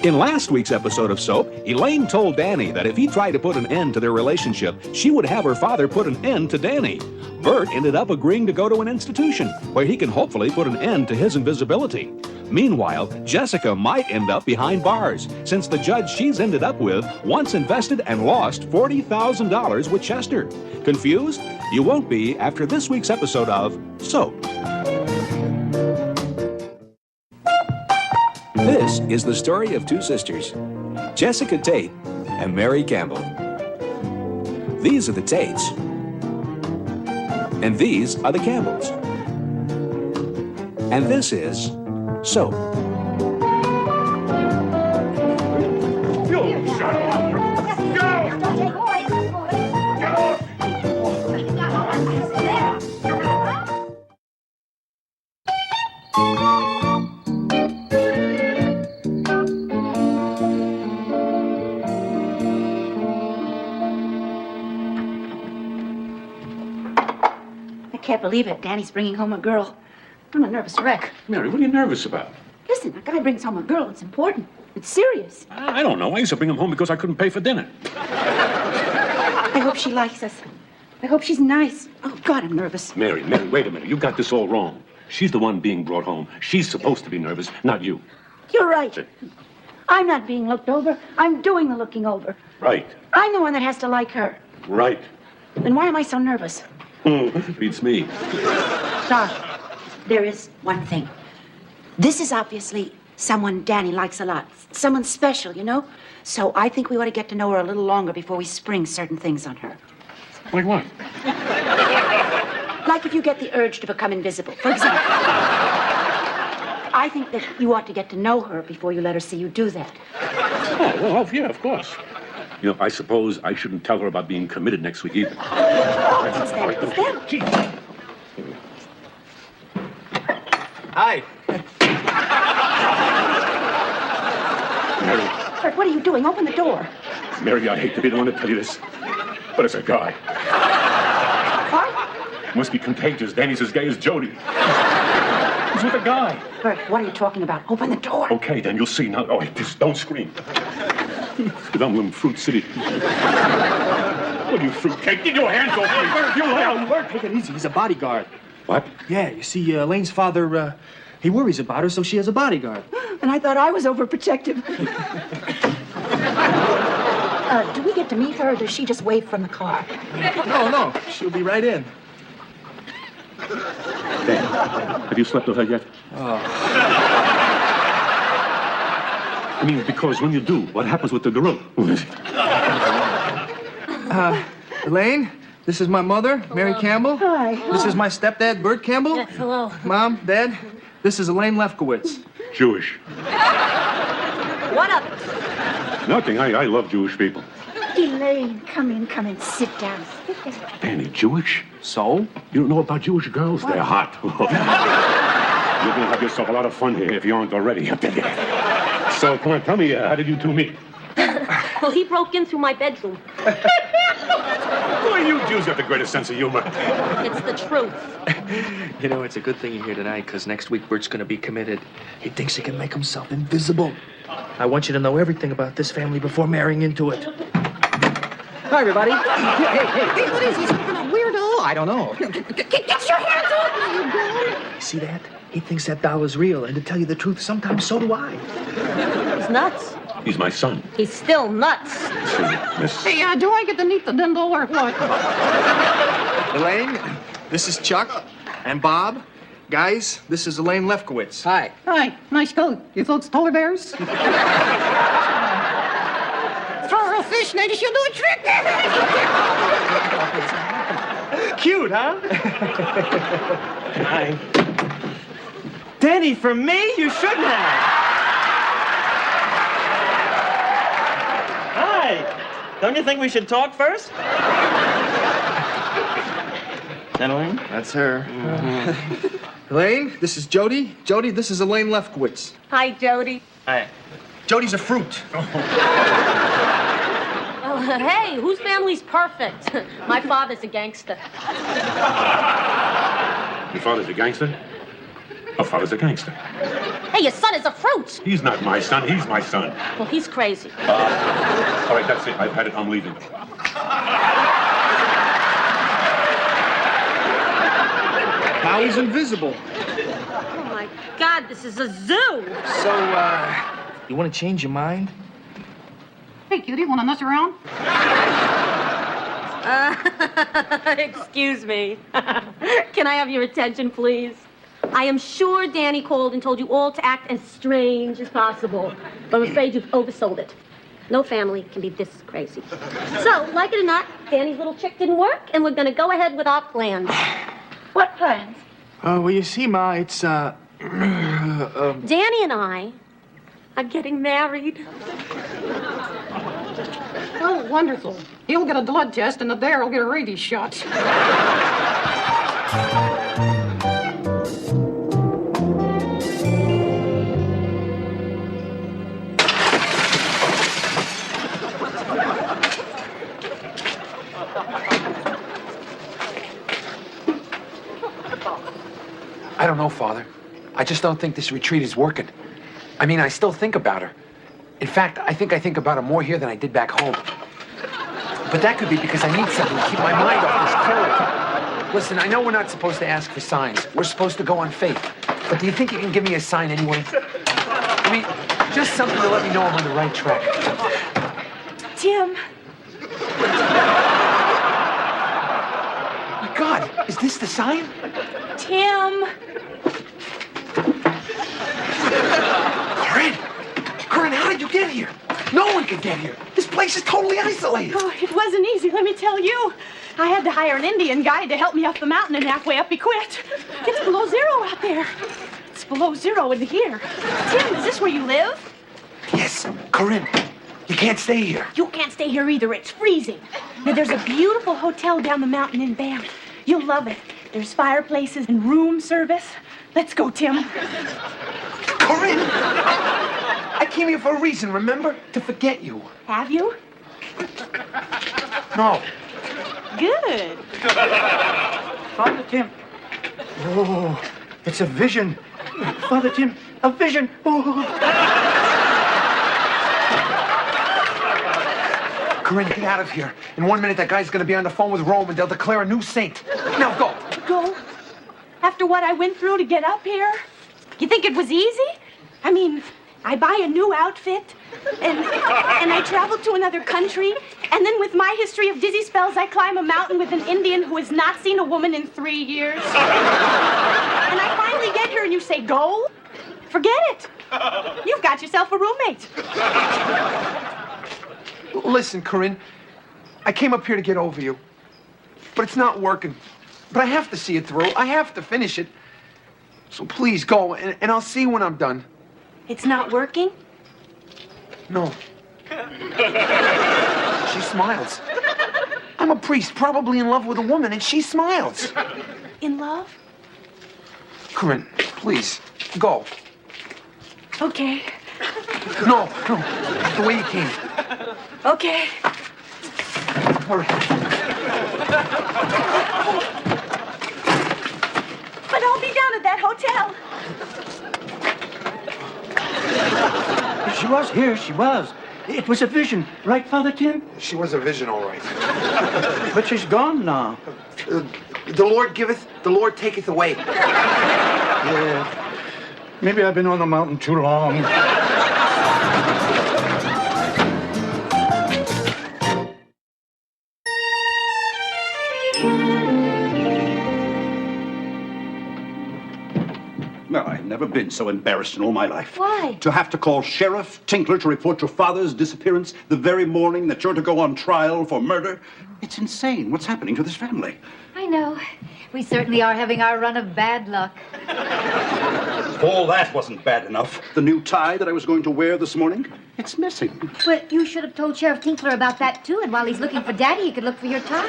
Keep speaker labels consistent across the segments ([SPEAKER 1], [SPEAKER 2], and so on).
[SPEAKER 1] In last week's episode of Soap, Elaine told Danny that if he tried to put an end to their relationship, she would have her father put an end to Danny. Bert ended up agreeing to go to an institution where he can hopefully put an end to his invisibility. Meanwhile, Jessica might end up behind bars, since the judge she's ended up with once invested and lost $40,000 with Chester. Confused? You won't be after this week's episode of Soap. This is the story of two sisters, Jessica Tate and Mary Campbell. These are the Tates, and these are the Campbells. And this is Soap.
[SPEAKER 2] You shut up! Go!
[SPEAKER 3] I can't believe it. Danny's bringing home a girl. I'm a nervous wreck.
[SPEAKER 4] Mary, what are you nervous about?
[SPEAKER 3] Listen, a guy brings home a girl. It's important. It's serious.
[SPEAKER 4] I don't know. I used to bring him home because I couldn't pay for dinner.
[SPEAKER 3] I hope she likes us. I hope she's nice. Oh, God, I'm nervous.
[SPEAKER 4] Mary, wait a minute. You got this all wrong. She's the one being brought home. She's supposed to be nervous, not you.
[SPEAKER 3] You're right. I'm not being looked over. I'm doing the looking over.
[SPEAKER 4] Right.
[SPEAKER 3] I'm the one that has to like her.
[SPEAKER 4] Right.
[SPEAKER 3] Then why am I so nervous?
[SPEAKER 4] Beats me.
[SPEAKER 3] Doc, there is one thing. This is obviously someone Danny likes a lot. Someone special, you know? So I think we ought to get to know her a little longer before we spring certain things on her.
[SPEAKER 4] Like what?
[SPEAKER 3] Like if you get the urge to become invisible, for example. I think that you ought to get to know her before you let her see you do that.
[SPEAKER 4] Oh, well, yeah, of course. You know, I suppose I shouldn't tell her about being committed next week either.
[SPEAKER 3] Oh, it's them. It's them.
[SPEAKER 4] Gee.
[SPEAKER 5] Hi.
[SPEAKER 4] Mary,
[SPEAKER 3] Bert, what are you doing? Open the door.
[SPEAKER 4] Mary, I hate to be the one to tell you this, but it's a guy.
[SPEAKER 3] What?
[SPEAKER 4] It must be contagious. Danny's as gay as Jody. He's with a guy.
[SPEAKER 3] Bert, what are you talking about? Open the door.
[SPEAKER 4] Okay, then you'll see. Now, oh, just don't scream. Because I'm in Fruit City. What are you, fruitcake? Get your hands off me.
[SPEAKER 5] Bert, you loud. Bert, take it easy. He's a bodyguard.
[SPEAKER 4] What?
[SPEAKER 5] Yeah, you see, Elaine's father, he worries about her, so she has a bodyguard.
[SPEAKER 3] And I thought I was overprotective. Do we get to meet her, or does she just wave from the car?
[SPEAKER 5] No, she'll be right in.
[SPEAKER 4] Dan, have you slept with her yet? I mean, because when you do, what happens with the gorilla?
[SPEAKER 5] Elaine, this is my mother, Mary Campbell.
[SPEAKER 3] Hi.
[SPEAKER 5] This is my stepdad, Bert Campbell.
[SPEAKER 6] Yes, hello.
[SPEAKER 5] Mom, Dad, this is Elaine Lefkowitz.
[SPEAKER 4] Jewish.
[SPEAKER 6] What up?
[SPEAKER 4] Nothing. I love Jewish people.
[SPEAKER 3] Elaine, come in. Sit down.
[SPEAKER 4] Danny, Jewish?
[SPEAKER 5] So?
[SPEAKER 4] You don't know about Jewish girls? They're hot. You're going to have yourself a lot of fun here if you aren't already. So, come on, tell me, how did you two meet?
[SPEAKER 6] Well, he broke in through my bedroom.
[SPEAKER 4] Boy, you Jews have the greatest sense of humor.
[SPEAKER 6] It's the truth.
[SPEAKER 5] You know, it's a good thing you're here tonight, because next week Bert's going to be committed. He thinks he can make himself invisible. I want you to know everything about this family before marrying into it. Hi, everybody. Hey, what is he? Some kind of weirdo? I don't know.
[SPEAKER 3] Get your hands off me, you girl!
[SPEAKER 5] See that? He thinks that doll is real, and to tell you the truth, sometimes so do I.
[SPEAKER 6] He's nuts.
[SPEAKER 4] He's my son.
[SPEAKER 6] He's still nuts.
[SPEAKER 4] Miss...
[SPEAKER 3] Hey, do I get to meet the dindle or what?
[SPEAKER 5] Elaine, this is Chuck and Bob. Guys, this is Elaine Lefkowitz. Hi.
[SPEAKER 7] Hi, nice coat. You folks polar bears? Throw her a fish, Nate, she'll do a trick.
[SPEAKER 5] Cute, huh? Hi. Danny, for me, you shouldn't have. Hi. Don't you think we should talk first? Elaine? That's her. Elaine, this is Jody. Jody, this is Elaine Lefkowitz.
[SPEAKER 6] Hi, Jody.
[SPEAKER 5] Hi. Jody's a fruit.
[SPEAKER 6] Oh, hey, whose family's perfect? My father's a gangster.
[SPEAKER 4] Your father's a gangster? My father's a gangster.
[SPEAKER 6] Hey, your son is a fruit.
[SPEAKER 4] He's not my son. He's my son.
[SPEAKER 6] Well, he's crazy.
[SPEAKER 4] All right, that's it. I've had it. I'm leaving.
[SPEAKER 5] Now he's invisible.
[SPEAKER 6] Oh, my God, this is a zoo.
[SPEAKER 5] So, you want to change your mind?
[SPEAKER 7] Hey, cutie, want to mess around?
[SPEAKER 6] Excuse me. Can I have your attention, please? I am sure Danny called and told you all to act as strange as possible. But I'm afraid you've oversold it. No family can be this crazy. So, like it or not, Danny's little trick didn't work, and we're going to go ahead with our plans.
[SPEAKER 3] What plans?
[SPEAKER 5] Well, you see, Ma, it's,
[SPEAKER 6] Danny and I are getting married.
[SPEAKER 7] Oh, wonderful. He'll get a blood test, and the bear will get a rabies shot.
[SPEAKER 8] I don't know, Father. I just don't think this retreat is working. I mean, I still think about her. In fact, I think about her more here than I did back home. But that could be because I need something to keep my mind off this cold. Listen, I know we're not supposed to ask for signs. We're supposed to go on faith. But do you think you can give me a sign anyway? I mean, just something to let me know I'm on the right track.
[SPEAKER 3] Tim.
[SPEAKER 8] My God, is this the sign?
[SPEAKER 3] Tim.
[SPEAKER 8] Corinne, how did you get here? No one could get here. This place is totally isolated.
[SPEAKER 9] Oh, it wasn't easy, let me tell you. I had to hire an Indian guide to help me up the mountain, and halfway up he quit. It's below zero out there. It's below zero in here. Tim, is this where you live?
[SPEAKER 8] Yes, Corinne, you can't stay here.
[SPEAKER 9] You can't stay here either. It's freezing. Now, there's a beautiful hotel down the mountain in Banff. You'll love it. There's fireplaces and room service. Let's go, Tim.
[SPEAKER 8] Corinne! I came here for a reason, remember? To forget you.
[SPEAKER 9] Have you?
[SPEAKER 8] No.
[SPEAKER 9] Good.
[SPEAKER 10] Father Tim. Oh, it's a vision. Father Tim, a vision. Oh.
[SPEAKER 8] Corinne, get out of here. In 1 minute, that guy's gonna be on the phone with Rome and they'll declare a new saint. Now go.
[SPEAKER 9] Go? After what I went through to get up here? You think it was easy? I mean, I buy a new outfit, and I travel to another country, and then with my history of dizzy spells, I climb a mountain with an Indian who has not seen a woman in 3 years. And I finally get here and you say, go? Forget it. You've got yourself a roommate.
[SPEAKER 8] Listen, Corinne, I came up here to get over you, but it's not working. But I have to see it through. I have to finish it. So please go, and I'll see you when I'm done.
[SPEAKER 9] It's not working?
[SPEAKER 8] No. She smiles. I'm a priest, probably in love with a woman, and she smiles.
[SPEAKER 9] In love?
[SPEAKER 8] Corinne, please, go.
[SPEAKER 9] Okay.
[SPEAKER 8] No, the way you came.
[SPEAKER 9] Okay.
[SPEAKER 8] All right.
[SPEAKER 9] But I'll be down at that hotel.
[SPEAKER 10] She was here, she was. It was a vision, right, Father Tim?
[SPEAKER 8] She was a vision, all right.
[SPEAKER 10] But she's gone now.
[SPEAKER 8] The Lord giveth, the Lord taketh away.
[SPEAKER 10] Yeah. Maybe I've been on the mountain too long.
[SPEAKER 11] Well, I've never been so embarrassed in all my life.
[SPEAKER 6] Why?
[SPEAKER 11] To have to call Sheriff Tinkler to report your father's disappearance the very morning that you're to go on trial for murder. It's insane. What's happening to this family?
[SPEAKER 2] I know. We certainly are having our run of bad luck.
[SPEAKER 11] All that wasn't bad enough. The new tie that I was going to wear this morning, it's missing.
[SPEAKER 2] But you should have told Sheriff Tinkler about that, too, and while he's looking for Daddy, he could look for your tie.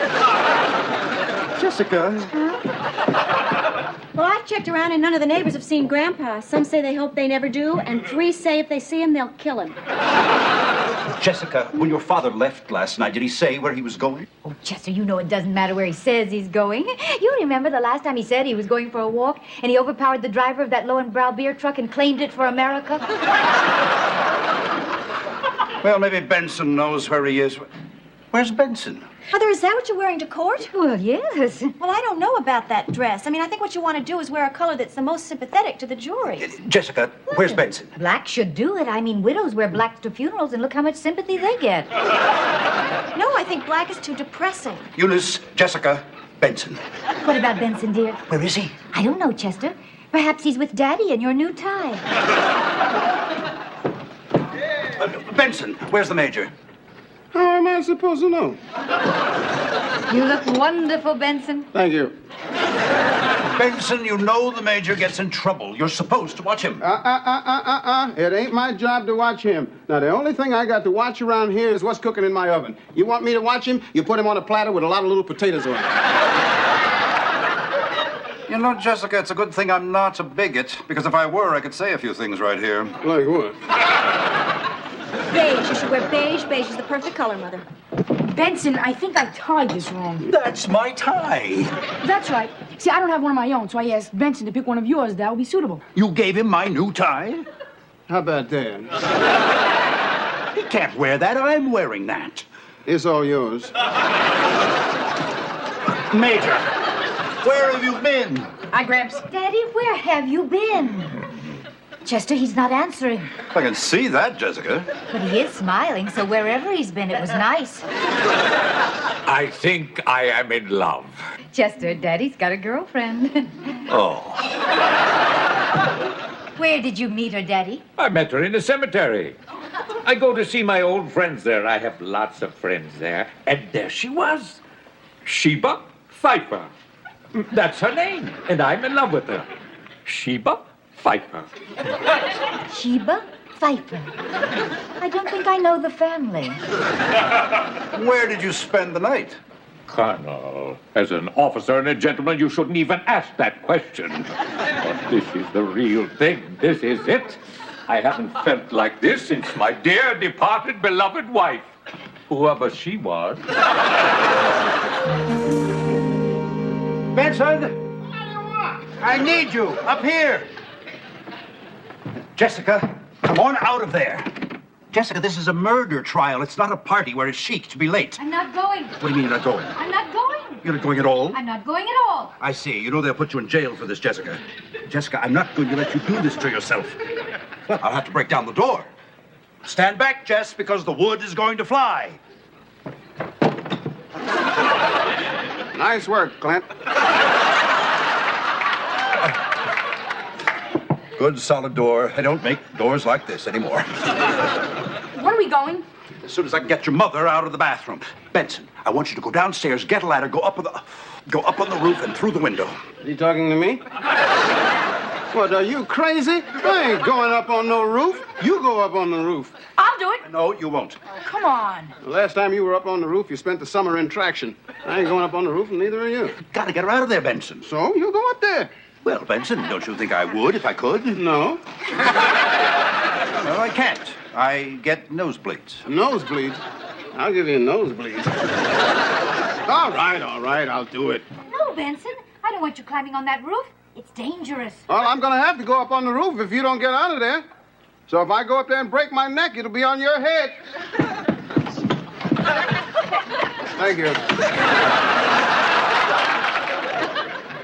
[SPEAKER 10] Jessica.
[SPEAKER 2] Huh?
[SPEAKER 6] Well, I've checked around and none of the neighbors have seen Grandpa. Some say they hope they never do, and 3 say if they see him, they'll kill him.
[SPEAKER 11] Jessica, when your father left last night, did he say where he was going?
[SPEAKER 2] Oh, Chester, you know it doesn't matter where he says he's going. You remember the last time he said he was going for a walk, and he overpowered the driver of that Lowenbrow beer truck and claimed it for America?
[SPEAKER 11] Well, maybe Benson knows where he is. Where's Benson?
[SPEAKER 9] Mother, is that what you're wearing to court?
[SPEAKER 2] Well, yes.
[SPEAKER 9] Well, I don't know about that dress. I mean, I think what you want to do is wear a color that's the most sympathetic to the jury.
[SPEAKER 11] Jessica, where's Benson?
[SPEAKER 2] Black should do it. I mean, widows wear blacks to funerals, and look how much sympathy they get.
[SPEAKER 9] No, I think black is too depressing.
[SPEAKER 11] Eunice, Jessica, Benson.
[SPEAKER 2] What about Benson, dear?
[SPEAKER 11] Where is he?
[SPEAKER 2] I don't know, Chester. Perhaps he's with Daddy in your new tie.
[SPEAKER 11] Benson, where's the Major?
[SPEAKER 10] How am I supposed to know?
[SPEAKER 2] You look wonderful, Benson.
[SPEAKER 10] Thank you.
[SPEAKER 11] Benson, you know the Major gets in trouble. You're supposed to watch him.
[SPEAKER 10] It ain't my job to watch him. Now, the only thing I got to watch around here is what's cooking in my oven. You want me to watch him? You put him on a platter with a lot of little potatoes on it.
[SPEAKER 11] You know, Jessica, it's a good thing I'm not a bigot, because if I were, I could say a few things right here.
[SPEAKER 10] Like what?
[SPEAKER 9] Beige. You should wear beige. Beige is the perfect color, Mother.
[SPEAKER 7] Benson, I think I tied this wrong.
[SPEAKER 11] That's my tie.
[SPEAKER 7] That's right. See, I don't have one of my own, so I asked Benson to pick one of yours that would be suitable.
[SPEAKER 11] You gave him my new tie?
[SPEAKER 10] How about that?
[SPEAKER 11] He can't wear that. I'm wearing that.
[SPEAKER 10] It's all yours.
[SPEAKER 11] Major, where have you been?
[SPEAKER 7] Hi, Gramps.
[SPEAKER 2] Daddy, where have you been? Chester, he's not answering.
[SPEAKER 11] I can see that, Jessica.
[SPEAKER 2] But he is smiling, so wherever he's been, it was nice.
[SPEAKER 12] I think I am in love.
[SPEAKER 2] Chester, Daddy's got a girlfriend.
[SPEAKER 11] Oh.
[SPEAKER 2] Where did you meet her, Daddy?
[SPEAKER 12] I met her in the cemetery. I go to see my old friends there. I have lots of friends there. And there she was. Sheba Pfeiffer. That's her name. And I'm in love with her. Sheba Pfeiffer.
[SPEAKER 2] Sheba Pfeiffer. I don't think I know the family.
[SPEAKER 11] Where did you spend the night?
[SPEAKER 12] Colonel, as an officer and a gentleman, you shouldn't even ask that question. But this is the real thing. This is it. I haven't felt like this since my dear departed beloved wife, whoever she was.
[SPEAKER 11] Benson! I need you up here. Jessica, come on out of there. Jessica, this is a murder trial. It's not a party where it's chic to be late.
[SPEAKER 2] I'm not going.
[SPEAKER 11] What do you mean you're not going?
[SPEAKER 2] I'm not going.
[SPEAKER 11] You're not going at all?
[SPEAKER 2] I'm not going at all.
[SPEAKER 11] I see. You know they'll put you in jail for this, Jessica. Jessica, I'm not going to let you do this to yourself. Well, I'll have to break down the door. Stand back, Jess, because the wood is going to fly.
[SPEAKER 10] Nice work, Clint.
[SPEAKER 11] Good, solid door. I don't make doors like this anymore.
[SPEAKER 7] Where are we going?
[SPEAKER 11] As soon as I can get your mother out of the bathroom. Benson, I want you to go downstairs, get a ladder, go up on the roof and through the window.
[SPEAKER 10] Are you talking to me? What, are you crazy? I ain't going up on no roof. You go up on the roof.
[SPEAKER 7] I'll do it.
[SPEAKER 11] No, you won't.
[SPEAKER 7] Come on.
[SPEAKER 10] The last time you were up on the roof, you spent the summer in traction. I ain't going up on the roof, and neither are you.
[SPEAKER 11] Gotta get her out of there, Benson.
[SPEAKER 10] So, you go up there.
[SPEAKER 11] Well, Benson, don't you think I would if I could?
[SPEAKER 10] No.
[SPEAKER 11] Well, I can't. I get nosebleeds.
[SPEAKER 10] Nosebleeds? I'll give you a nosebleed. All right, I'll do it.
[SPEAKER 2] No, Benson. I don't want you climbing on that roof. It's dangerous.
[SPEAKER 10] Well, I'm going to have to go up on the roof if you don't get out of there. So if I go up there and break my neck, it'll be on your head. Thank you.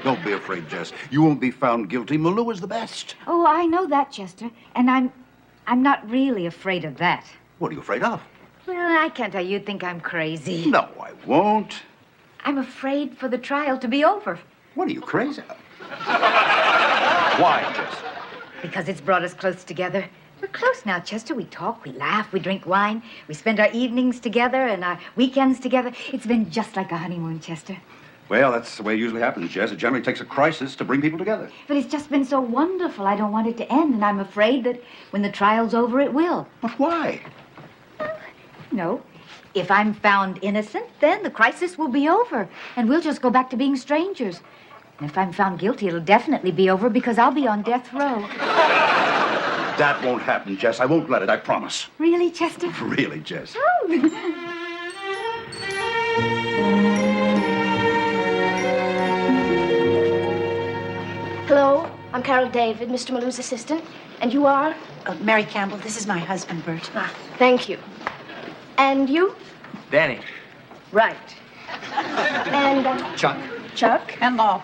[SPEAKER 11] Don't be afraid, Jess. You won't be found guilty. Malou is the best.
[SPEAKER 2] Oh, I know that, Chester. And I'm not really afraid of that.
[SPEAKER 11] What are you afraid of?
[SPEAKER 2] Well, I can't tell you. You'd think I'm crazy.
[SPEAKER 11] No, I won't.
[SPEAKER 2] I'm afraid for the trial to be over.
[SPEAKER 11] What are you, crazy? Why, Jess?
[SPEAKER 2] Because it's brought us close together. We're close now, Chester. We talk, we laugh, we drink wine. We spend our evenings together and our weekends together. It's been just like a honeymoon, Chester.
[SPEAKER 11] Well, that's the way it usually happens, Jess. It generally takes a crisis to bring people together.
[SPEAKER 2] But it's just been so wonderful. I don't want it to end, and I'm afraid that when the trial's over, it will.
[SPEAKER 11] But why?
[SPEAKER 2] No. If I'm found innocent, then the crisis will be over, and we'll just go back to being strangers. And if I'm found guilty, it'll definitely be over because I'll be on death row.
[SPEAKER 11] That won't happen, Jess. I won't let it, I promise.
[SPEAKER 2] Really, Chester?
[SPEAKER 11] Really, Jess.
[SPEAKER 6] Hello, I'm Carol David, Mr. Malou's assistant. And you are?
[SPEAKER 3] Mary Campbell, this is my husband, Bert.
[SPEAKER 6] Ah, thank you. And you?
[SPEAKER 5] Danny.
[SPEAKER 6] Right. And,
[SPEAKER 5] Chuck.
[SPEAKER 6] Chuck?
[SPEAKER 7] And Law.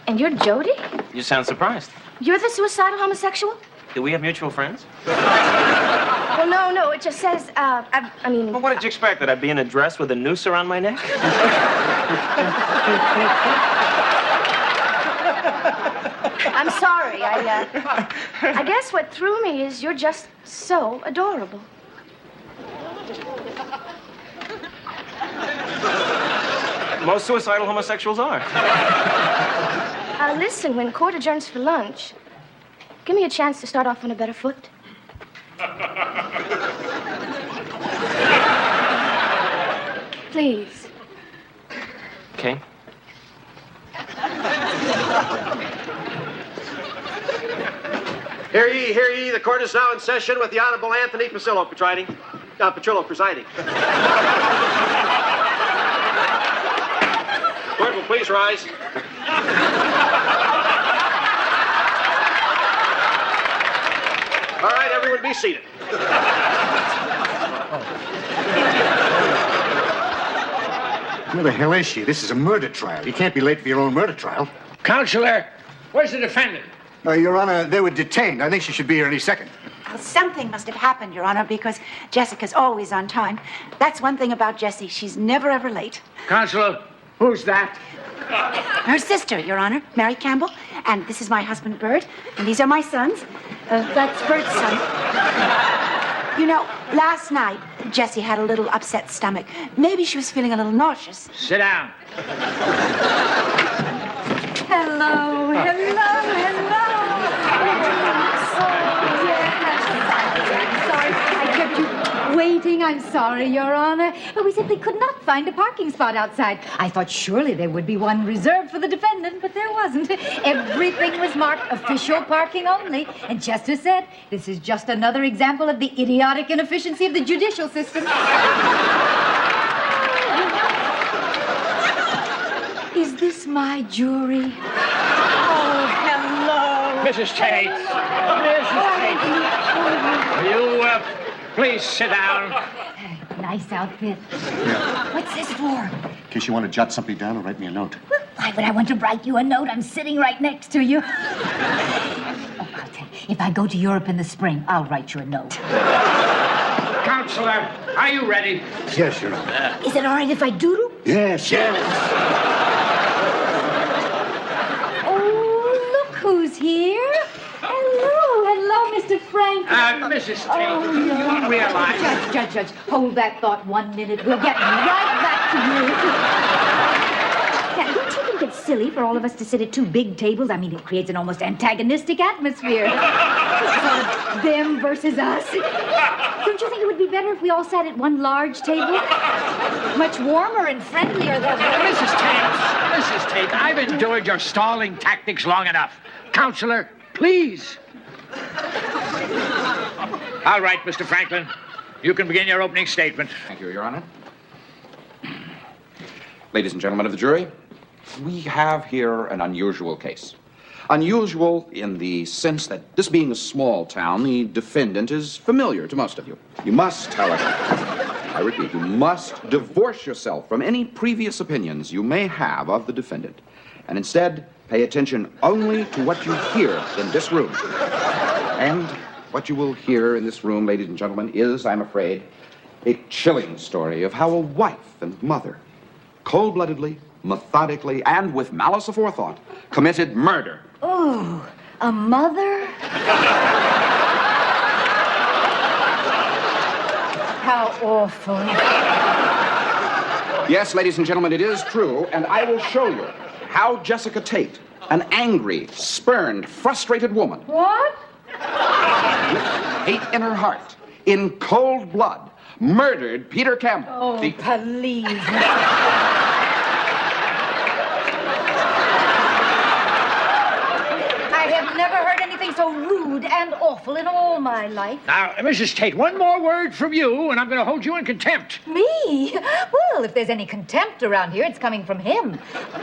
[SPEAKER 6] And you're Jody?
[SPEAKER 13] You sound surprised.
[SPEAKER 6] You're the suicidal homosexual?
[SPEAKER 13] Do we have mutual friends?
[SPEAKER 6] Well, no, it just says, I mean...
[SPEAKER 13] Well, what did you expect, that I'd be in a dress with a noose around my neck?
[SPEAKER 6] I'm sorry, I guess what threw me is you're just so adorable.
[SPEAKER 13] Most suicidal homosexuals are.
[SPEAKER 6] Listen, when court adjourns for lunch, give me a chance to start off on a better foot. Please.
[SPEAKER 13] Okay.
[SPEAKER 14] Hear ye, the court is now in session with the Honorable Anthony Petrillo presiding. Court will please rise. All right, everyone be seated.
[SPEAKER 4] Where the hell is she? This is a murder trial. You can't be late for your own murder trial.
[SPEAKER 8] Counselor, where's the defendant?
[SPEAKER 4] Your Honor, they were detained. I think she should be here any second.
[SPEAKER 3] Well, something must have happened, Your Honor, because Jessica's always on time. That's one thing about Jessie. She's never, ever late.
[SPEAKER 8] Counselor, who's that?
[SPEAKER 3] Her sister, Your Honor, Mary Campbell. And this is my husband, Bert. And these are my sons. That's Bert's son. You know, last night, Jessie had a little upset stomach. Maybe she was feeling a little nauseous.
[SPEAKER 8] Sit down.
[SPEAKER 2] Hello. Sorry, I kept you waiting. I'm sorry, Your Honor. But we simply could not find a parking spot outside. I thought surely there would be one reserved for the defendant, but there wasn't. Everything was marked official parking only. And Chester said, this is just another example of the idiotic inefficiency of the judicial system. Is this my jury? Oh, hello.
[SPEAKER 8] Mrs. Tate. Mrs. Tate. Will you, please sit down?
[SPEAKER 2] Nice outfit.
[SPEAKER 4] Yeah.
[SPEAKER 2] What's this for?
[SPEAKER 4] In case you want to jot something down or write me a note.
[SPEAKER 2] Why would I want to write you a note? I'm sitting right next to you. Oh, I'll tell you. If I go to Europe in the spring, I'll write you a note.
[SPEAKER 8] Counselor, are you ready?
[SPEAKER 4] Yes, Your Honor.
[SPEAKER 2] Is it all right if I doodle?
[SPEAKER 4] Yes.
[SPEAKER 2] Oh, look who's here. Hello, Mr. Franklin.
[SPEAKER 8] Mrs. Tate, do you realize...
[SPEAKER 2] Judge, hold that thought 1 minute. We'll get right back to you. Now, don't you think it's silly for all of us to sit at two big tables? I mean, it creates an almost antagonistic atmosphere. Sort of them versus us. Don't you think it would be better if we all sat at one large table? Much warmer and friendlier than...
[SPEAKER 8] Mrs. Tate, I've endured your stalling tactics long enough. Counselor, please. All right, Mr. Franklin. You can begin your opening statement.
[SPEAKER 15] Thank you, Your Honor. Ladies and gentlemen of the jury, we have here an unusual case. Unusual in the sense that, this being a small town, the defendant is familiar to most of you. You must, however, I repeat, you must divorce yourself from any previous opinions you may have of the defendant, and instead pay attention only to what you hear in this room. And what you will hear in this room, ladies and gentlemen, is, I'm afraid, a chilling story of how a wife and mother, cold-bloodedly, methodically, and with malice aforethought, committed murder.
[SPEAKER 2] Oh, a mother? How awful.
[SPEAKER 15] Yes, ladies and gentlemen, it is true, and I will show you how Jessica Tate, an angry, spurned, frustrated woman,
[SPEAKER 2] What?
[SPEAKER 15] with hate in her heart, in cold blood, murdered Peter Campbell.
[SPEAKER 2] Oh, please. never heard anything so rude and awful in all my life.
[SPEAKER 16] Now, Mrs. Tate, one more word from you, and I'm going to hold you in contempt.
[SPEAKER 2] Me? Well, if there's any contempt around here, it's coming from him.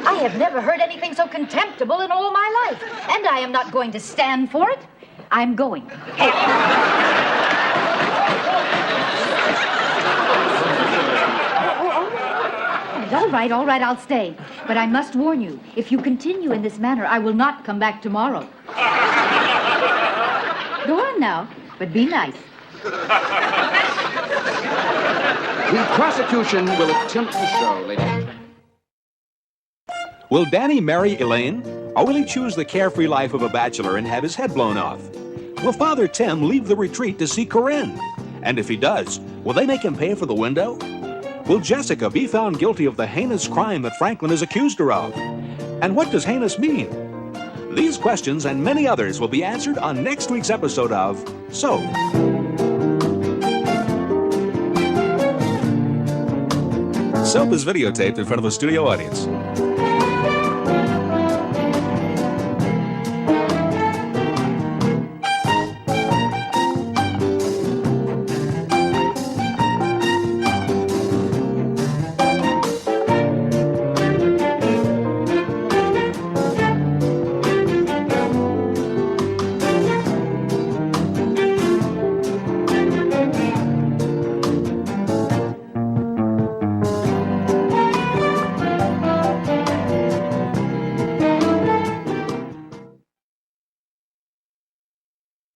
[SPEAKER 2] I have never heard anything so contemptible in all my life, and I am not going to stand for it. I'm going. All right, I'll stay. But I must warn you, if you continue in this manner, I will not come back tomorrow. Go on now, but be nice.
[SPEAKER 15] The prosecution will attempt to show, ladies and gentlemen.
[SPEAKER 1] Will Danny marry Elaine? Or will he choose the carefree life of a bachelor and have his head blown off? Will Father Tim leave the retreat to see Corinne? And if he does, will they make him pay for the window? Will Jessica be found guilty of the heinous crime that Franklin has accused her of? And what does heinous mean? These questions and many others will be answered on next week's episode of Soap. Soap is videotaped in front of a studio audience.